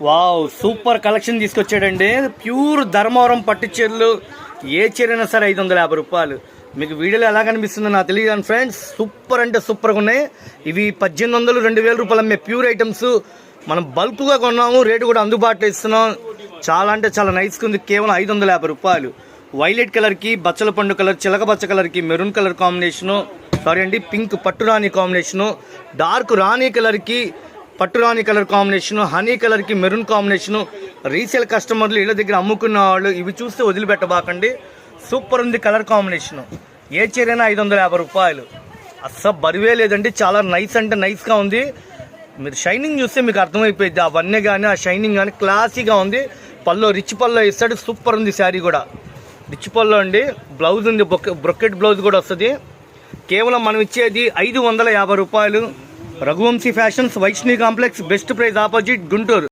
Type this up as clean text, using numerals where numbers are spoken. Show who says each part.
Speaker 1: Wow, super collection తీసుకొచ్చాడండి. Pure Dharmavaram పట్టు చీరలు. ఏ చీరైనా సరే 550 రూపాయలు. మీకు వీడియోలో ఎలా కనిపిస్తుందో నాకు తెలియదు ఫ్రెండ్స్. సూపర్ అంటే సూపర్గా ఉన్నాయి. ఇవి 1800 2000 రూపాయలు అమ్మే ప్యూర్ ఐటమ్స్. మనం బల్క్గా కొన్నాము, రేటు కూడా అందుబాటులో ఇస్తున్నాం. చాలా అంటే చాలా నైస్గా ఉంది. కేవలం 550 రూపాయలు. వైలెట్ కలర్కి బచ్చల పండు కలర్, చిలక బచ్చ కలర్కి మెరూన్ కలర్ కాంబినేషను, సారీ అండి పింక్ పట్టు రాణి కాంబినేషను, డార్క్ రాణి కలర్కి పట్టు రాణి కలర్ కాంబినేషను, హనీ కలర్కి మెరూన్ కాంబినేషను. రీసేల్ కస్టమర్లు ఇళ్ళ దగ్గర అమ్ముకున్న వాళ్ళు ఇవి చూస్తే వదిలిపెట్టబాకండి. సూపర్ ఉంది కలర్ కాంబినేషను. ఏ చీరైనా 550 రూపాయలు. అస్సలు బరువే లేదండి. చాలా నైస్ అంటే నైస్గా ఉంది. మీరు షైనింగ్ చూస్తే మీకు అర్థమైపోయింది. అవన్నీ కానీ ఆ షైనింగ్ కానీ క్లాసీగా ఉంది. పల్లో రిచ్ పల్లో ఇస్తాడు. సూపర్ ఉంది శారీ కూడా. రిచ్ పల్లో అండి. బ్లౌజ్ ఉంది, బ్రొకెట్ బ్లౌజ్ కూడా వస్తుంది. కేవలం మనం ఇచ్చేది 550 రూపాయలు. Raghuvanshi fashions, Vaishnavi complex, best price opposite, Guntur.